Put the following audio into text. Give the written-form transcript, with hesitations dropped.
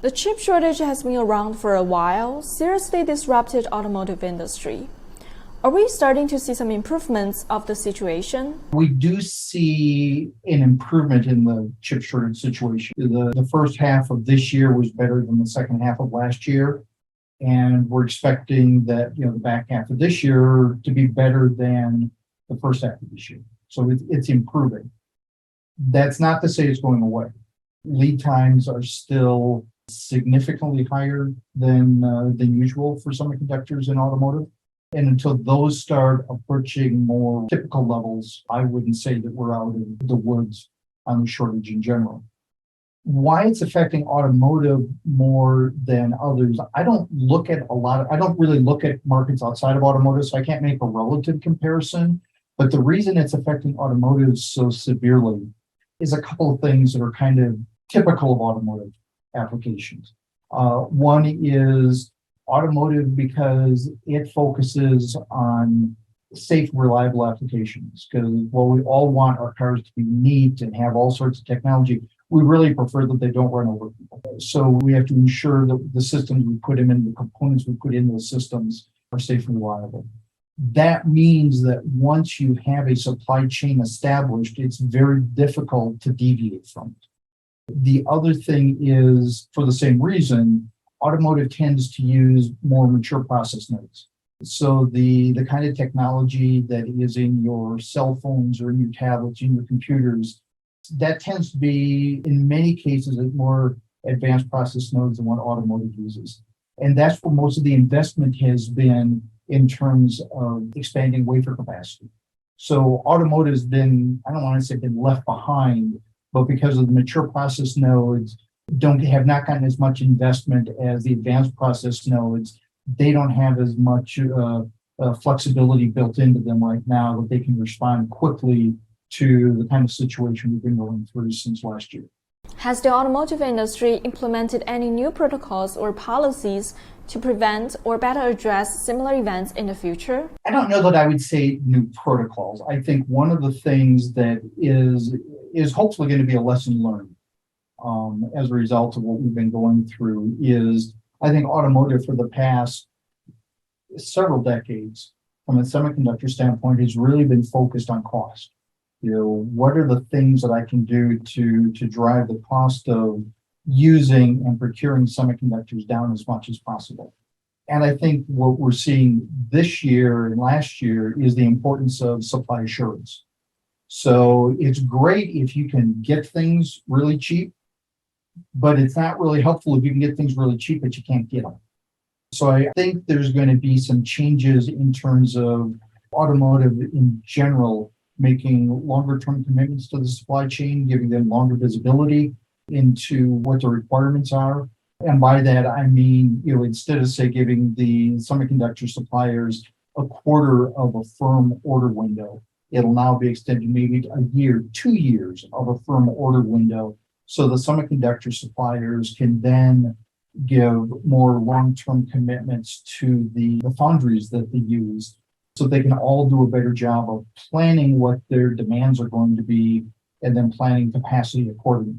The chip shortage has been around for a while, seriously disrupted automotive industry. Are we starting to see some improvements of the situation? We do see an improvement in the chip shortage situation. The first half of this year was better than the second half of last year. And we're expecting that, the back half of this year to be better than the first half of this year. So it's improving. That's not to say it's going away. Lead times are still significantly higher than usual for semiconductors in automotive. And until those start approaching more typical levels, I wouldn't say that we're out in the woods on the shortage in general. Why it's affecting automotive more than others, I don't really look at markets outside of automotive, so I can't make a relative comparison. But the reason it's affecting automotive so severely is a couple of things that are kind of typical of automotive applications. One is automotive because it focuses on safe, reliable applications. Because while we all want our cars to be neat and have all sorts of technology, we really prefer that they don't run over people. So we have to ensure that the systems we put in, the components we put in those systems are safe and reliable. That means that once you have a supply chain established, it's very difficult to deviate from it. The other thing is, for the same reason, automotive tends to use more mature process nodes. So the kind of technology that is in your cell phones or in your tablets, in your computers, that tends to be, in many cases, more advanced process nodes than what automotive uses. And that's where most of the investment has been in terms of expanding wafer capacity. So automotive has been, I don't want to say been left behind, but because of the mature process nodes have not gotten as much investment as the advanced process nodes, they don't have as much flexibility built into them right now that they can respond quickly to the kind of situation we've been going through since last year. Has the automotive industry implemented any new protocols or policies to prevent or better address similar events in the future? I don't know that I would say new protocols. I think one of the things that is hopefully going to be a lesson learned as a result of what we've been going through is, I think automotive for the past several decades, from a semiconductor standpoint, has really been focused on cost. What are the things that I can do to drive the cost of using and procuring semiconductors down as much as possible? And I think what we're seeing this year and last year is the importance of supply assurance. So it's great if you can get things really cheap, but it's not really helpful if you can get things really cheap but you can't get them. So I think there's going to be some changes in terms of automotive in general, making longer-term commitments to the supply chain, giving them longer visibility into what the requirements are. And by that, I mean, instead of, say, giving the semiconductor suppliers a quarter of a firm order window, it'll now be extended maybe a year, 2 years of a firm order window. So the semiconductor suppliers can then give more long-term commitments to the foundries that they use, so they can all do a better job of planning what their demands are going to be and then planning capacity accordingly.